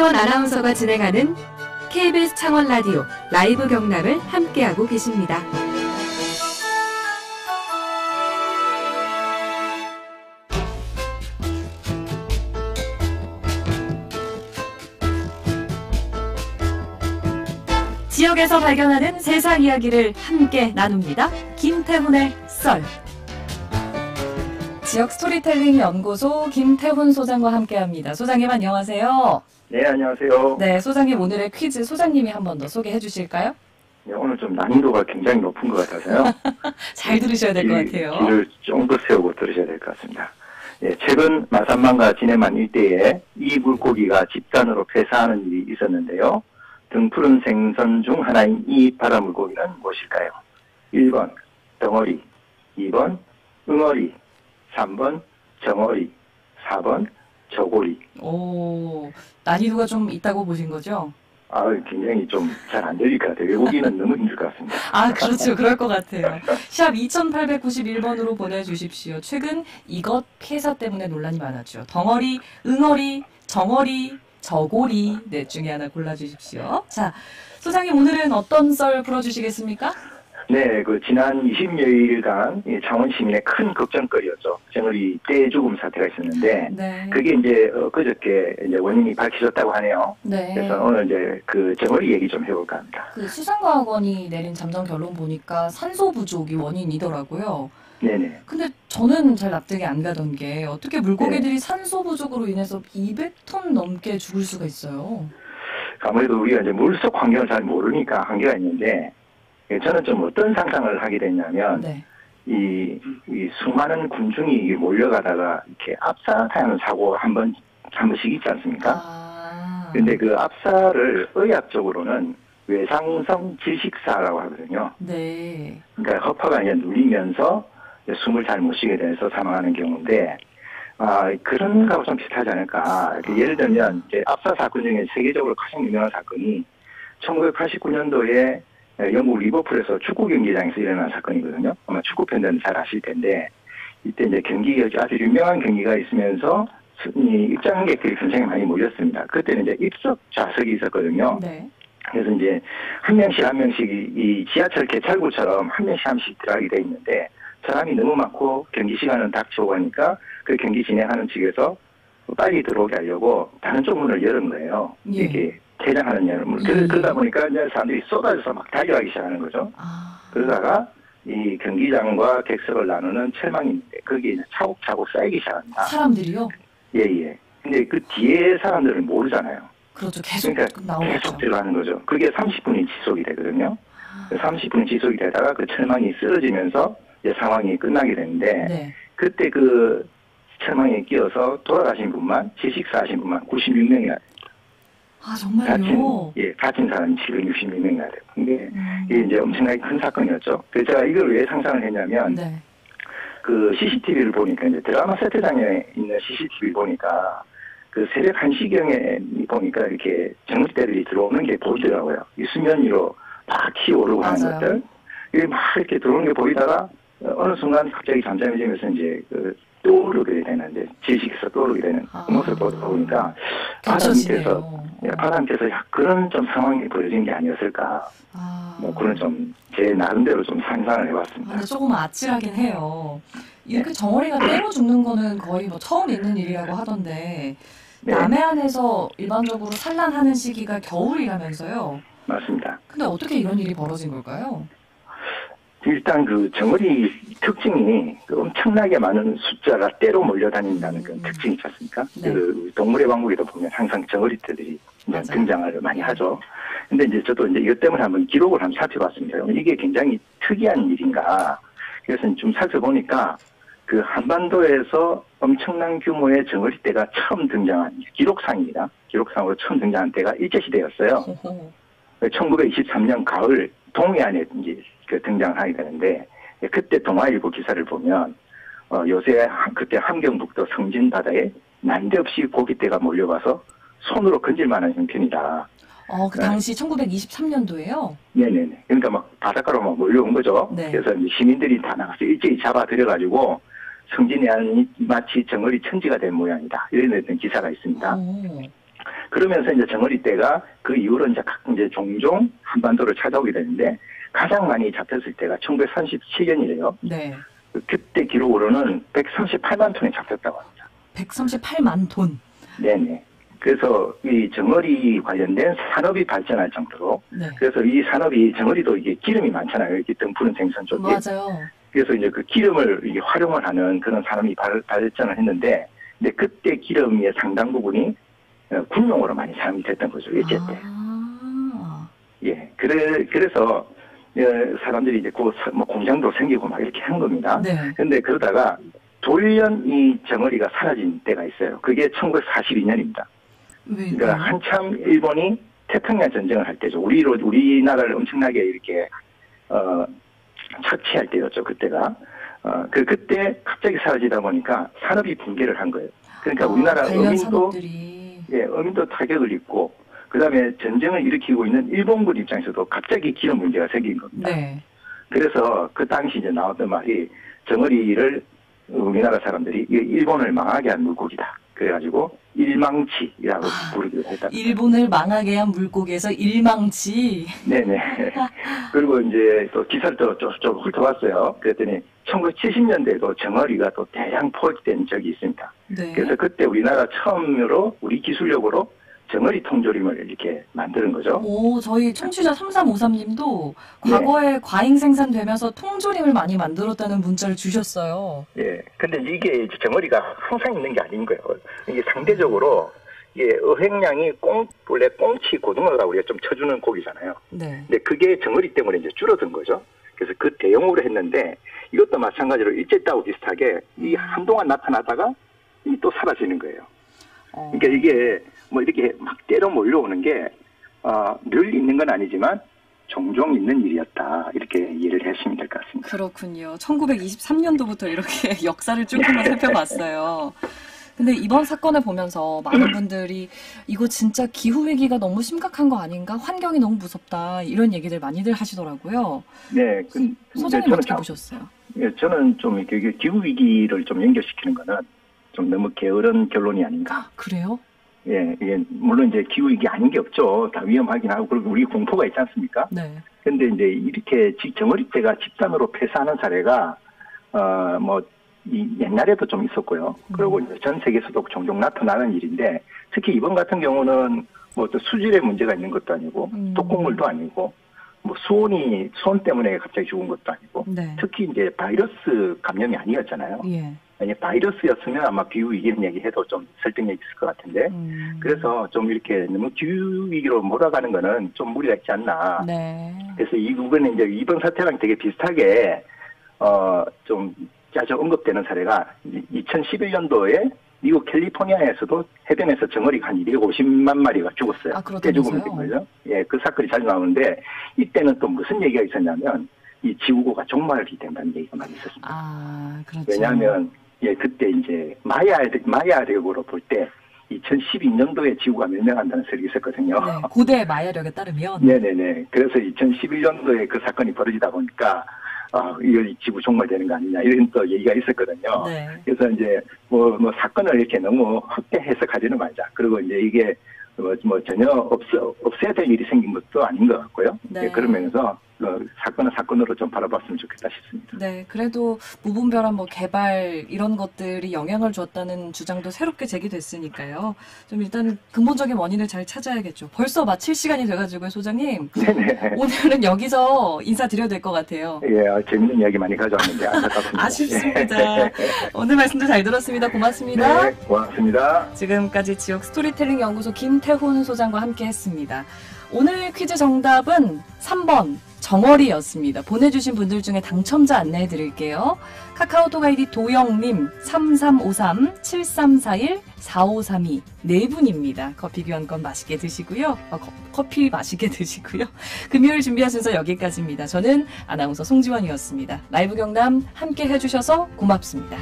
김태원 아나운서가 진행하는 KBS 창원 라디오 라이브 경남을 함께하고 계십니다. 지역에서 발견하는 세상 이야기를 함께 나눕니다. 김태훈의 썰. 지역 스토리텔링 연구소 김태훈 소장과 함께합니다. 소장님 안녕하세요. 네, 안녕하세요. 네, 소장님 오늘의 퀴즈 소장님이 한 번 더 소개해 주실까요? 네, 오늘 좀 난이도가 굉장히 높은 것 같아서요. 잘 들으셔야 될 것 같아요. 귀를 좀 더 세우고 들으셔야 될 것 같습니다. 네, 최근 마산만과 진해만 일대에 이 물고기가 집단으로 폐사하는 일이 있었는데요. 등푸른 생선 중 하나인 이 바다 물고기는 무엇일까요? 1번 덩어리, 2번 응어리, 3번 정어리, 4번 저고리. 오, 난이도가 좀 있다고 보신 거죠? 굉장히 좀 잘 안 들릴 것 같아요. 외우기는 너무 힘들 것 같습니다. 그렇죠. 그럴 것 같아요. 샵 2891번으로 보내주십시오. 최근 이것 폐사 때문에 논란이 많았죠. 덩어리, 응어리, 정어리, 저고리 넷 중에 하나 골라주십시오. 자, 소장님 오늘은 어떤 썰 풀어주시겠습니까? 네, 지난 20여일간 창원 시민의 큰 걱정거리였죠. 정어리 떼 죽음 사태가 있었는데, 네. 그게 이제 그저께 이제 원인이 밝혀졌다고 하네요. 네. 그래서 오늘 이제 정어리 얘기 좀 해볼까 합니다. 수산과학원이 내린 잠정 결론 보니까 산소 부족이 원인이더라고요. 네네. 근데 저는 잘 납득이 안 가던 게 어떻게 물고기들이 산소 부족으로 인해서 200톤 넘게 죽을 수가 있어요. 아무래도 우리가 이제 물속 환경을 잘 모르니까 한계가 있는데, 저는 좀 어떤 상상을 하게 됐냐면, 네. 이 수많은 군중이 몰려가다가 이렇게 압사하는 사고 한 번씩 있지 않습니까? 근데 그 압사를 의학적으로는 외상성 질식사라고 하거든요. 네. 그러니까 허파가 이제 눌리면서 숨을 잘 못 쉬게 돼서 사망하는 경우인데, 그런 거하고 좀 비슷하지 않을까. 예를 들면, 이제 압사 사건 중에 세계적으로 가장 유명한 사건이 1989년도에 영국 리버풀에서 축구 경기장에서 일어난 사건이거든요. 아마 축구 팬들은 잘 아실 텐데, 이때 이제 아주 유명한 경기가 있으면서 입장객들이 굉장히 많이 몰렸습니다. 그때는 이제 입석 좌석이 있었거든요. 네. 그래서 이제 한 명씩 이 지하철 개찰구처럼 한 명씩 들어가게 돼 있는데, 사람이 너무 많고 경기 시간은 닥쳐오고 하니까 그 경기 진행하는 측에서 빨리 들어오게 하려고 다른 쪽 문을 열은 거예요. 예. 이게 퇴장하는 문. 그러다 보니까 이제 사람들이 쏟아져서 막 달려가기 시작하는 거죠. 그러다가 이 경기장과 객석을 나누는 철망이 있는데 거기에 이제 차곡차곡 쌓이기 시작합니다. 사람들이요? 예. 근데 그 뒤에 사람들은 모르잖아요. 그렇죠. 계속 그러니까 나오죠. 계속 들어가는 거죠. 그게 30분이 지속이 되거든요. 30분이 지속이 되다가 그 철망이 쓰러지면서 이제 상황이 끝나게 되는데, 네. 그때 그 철망에 끼어서 돌아가신 분만, 질식사하신 분만 96명이나 정말요? 다친 사람이 766명이나 돼요. 근데 이게 이제 엄청나게 큰 사건이었죠. 그래서 제가 이걸 왜 상상을 했냐면, 네. 그 CCTV를 보니까, 이제 드라마 세트장에 있는 CCTV 보니까, 그 새벽 1시경에 보니까 이렇게 정치대들이 들어오는 게 보이더라고요. 이 수면 위로 막 기어오르고 하는 것들. 이게 막 이렇게 들어오는 게 보이다가, 어느 순간 갑자기 잠잠해지면서 이제 떠오르게 되는데, 질식에서 떠오르게 되는 모습을 보다 보니까, 바다 밑에서 그런 좀 상황이 보여진 게 아니었을까. 그런 좀 제 나름대로 좀 상상을 해봤습니다. 근데 조금 아찔하긴 해요. 이렇게 정어리가 때로 죽는 거는 거의 처음 있는 일이라고 하던데, 네. 남해안에서 일반적으로 산란하는 시기가 겨울이라면서요? 맞습니다. 근데 어떻게 이런 일이 벌어진 걸까요? 일단 정어리 특징이 엄청나게 많은 숫자가 때로 몰려다닌다는 그런 특징이 있지 않습니까? 네. 동물의 왕국에도 보면 항상 정어리떼들이 등장을 많이 하죠. 근데 이제 저도 이것 때문에 한번 기록을 한번 살펴봤습니다. 이게 굉장히 특이한 일인가. 그래서 좀 살펴보니까 그 한반도에서 엄청난 규모의 정어리떼가 처음 등장한 기록상입니다. 기록상으로 처음 등장한 때가 일제시대였어요. 1923년 가을 동해안에 이제 등장을 하게 되는데, 그때 동아일보 기사를 보면 요새 그때 함경북도 성진 바다에 난데없이 고깃대가 몰려와서 손으로 건질 만한 형편이다. 그 당시 1923년도에요? 네네네. 그러니까 막 바닷가로 막 몰려온 거죠. 네. 그래서 이제 시민들이 다 나가서 일제히 잡아들여가지고 성진해안이 마치 정어리 천지가 된 모양이다. 이런 기사가 있습니다. 그러면서 이제 정어리 떼가 그 이후로 이제 종종 한반도를 찾아오게 되는데 가장 많이 잡혔을 때가 1937년이래요. 네. 그때 기록으로는 138만 톤이 잡혔다고 합니다. 138만 톤. 네네. 그래서 이 정어리 관련된 산업이 발전할 정도로 네. 그래서 이 산업이 정어리도 이게 기름이 많잖아요. 이렇게 등푸른 생선 쪽에. 맞아요. 그래서 이제 그 기름을 이게 활용을 하는 그런 산업이 발전을 했는데, 근데 그때 기름의 상당 부분이 군용으로 많이 사용이 됐던 거죠. 일제 때. 아. 예. 그래서 사람들이 이제 뭐 공장도 생기고 막 이렇게 한 겁니다. 네. 근데 그러다가 돌연 이 정어리가 사라진 때가 있어요. 그게 1942년입니다. 그러니까 한참 일본이 태평양 전쟁을 할 때죠. 우리나라를 엄청나게 이렇게 착취할 때였죠. 그때가. 그때 갑자기 사라지다 보니까 산업이 붕괴를 한 거예요. 그러니까 우리나라 어민도 타격을 입고, 그 다음에 전쟁을 일으키고 있는 일본군 입장에서도 갑자기 기름 문제가 생긴 겁니다. 네. 그래서 그 당시 이제 나왔던 말이 정어리를 우리나라 사람들이 일본을 망하게 한 물고기다. 그래가지고 일망치라고 부르기도 했다. 일본을 망하게 한 물고기에서 일망치. 네네. 그리고 이제 또 기사를 좀 훑어봤어요. 그랬더니 1970년대에도 정어리가 또 대량 포획된 적이 있습니다. 네. 그래서 그때 우리나라 처음으로 우리 기술력으로 정어리 통조림을 이렇게 만드는 거죠. 오, 저희 청취자 3353님도 과거에 과잉 생산되면서 통조림을 많이 만들었다는 문자를 주셨어요. 예. 근데 이게 정어리가 항상 있는 게 아닌 거예요. 이게 상대적으로 어획량이 원래 꽁치 고등어가 우리가 좀 쳐주는 고기잖아요. 네. 근데 그게 정어리 때문에 이제 줄어든 거죠. 그래서 그 대용으로 했는데 이것도 마찬가지로 일제 때하고 비슷하게 이 한동안 나타나다가 또 사라지는 거예요. 그러니까 이게 뭐 이렇게 막 때려 몰려오는 게 늘 있는 건 아니지만 종종 있는 일이었다. 이렇게 이해를 하시면 될 것 같습니다. 그렇군요. 1923년도부터 이렇게 역사를 쭉 한번 살펴봤어요. 근데 이번 사건을 보면서 많은 분들이 이거 진짜 기후위기가 너무 심각한 거 아닌가? 환경이 너무 무섭다. 이런 얘기들 많이들 하시더라고요. 네. 소장님 어떻게 보셨어요? 예, 저는 좀 이렇게 기후위기를 좀 연결시키는 거는 좀 너무 게으른 결론이 아닌가. 그래요? 예, 이게 물론 이제 기후위기 아닌 게 없죠. 다 위험하긴 하고, 그리고 우리 공포가 있지 않습니까? 네. 근데 이제 이렇게 정어리 떼가 집단으로 폐사하는 사례가, 옛날에도 좀 있었고요. 그리고 이제 전 세계에서도 종종 나타나는 일인데, 특히 이번 같은 경우는 뭐 또 수질에 문제가 있는 것도 아니고, 독극물도 아니고, 뭐 수온 때문에 갑자기 죽은 것도 아니고, 네. 특히 이제 바이러스 감염이 아니었잖아요. 예. 만약 바이러스였으면 아마 기후위기는 얘기해도 좀 설득력이 있을 것 같은데, 그래서 좀 이렇게 너무 기후위기로 몰아가는 거는 좀 무리가 있지 않나. 네. 그래서 이 부분은 이제 이번 사태랑 되게 비슷하게, 좀 자주 언급되는 사례가 2011년도에 미국 캘리포니아에서도 해변에서 정어리가 한 250만 마리가 죽었어요. 떼죽음이 된 거죠. 예, 그 사건이 자주 나오는데, 이때는 또 무슨 얘기가 있었냐면, 이 지구고가 종말이 된다는 얘기가 많이 있었습니다. 아, 그렇죠. 왜냐하면, 그때 이제 마야력으로 볼 때 2012년도에 지구가 멸망한다는 설이 있었거든요. 네, 고대 마야력에 따르면. 네네네. 그래서 2011년도에 그 사건이 벌어지다 보니까 이 지구 종말되는 거 아니냐 이런 또 얘기가 있었거든요. 네. 그래서 이제 뭐 사건을 이렇게 너무 확대 해석하지는 말자. 그리고 이제 이게 전혀 없애야 될 일이 생긴 것도 아닌 것 같고요. 네. 그러면서 사건은 사건으로 좀 바라봤으면 좋겠다 싶습니다. 네, 그래도 무분별한 뭐 개발 이런 것들이 영향을 줬다는 주장도 새롭게 제기됐으니까요. 좀 일단 근본적인 원인을 잘 찾아야겠죠. 벌써 마칠 시간이 돼가지고요, 소장님. 네네. 오늘은 여기서 인사드려야 될 것 같아요. 예, 재밌는 이야기 많이 가져왔는데 안타깝습니다. 아쉽습니다. 오늘 말씀도 잘 들었습니다. 고맙습니다. 네, 고맙습니다. 지금까지 지역 스토리텔링 연구소 김태훈 소장과 함께했습니다. 오늘 퀴즈 정답은 3번 정어리였습니다. 보내주신 분들 중에 당첨자 안내해 드릴게요. 카카오톡 아이디 도영님 3353-7341-4532 네 분입니다. 커피 교환권 맛있게 드시고요. 커피 맛있게 드시고요. 금요일 준비한 순서 여기까지입니다. 저는 아나운서 송지원이었습니다. 라이브 경남 함께 해주셔서 고맙습니다.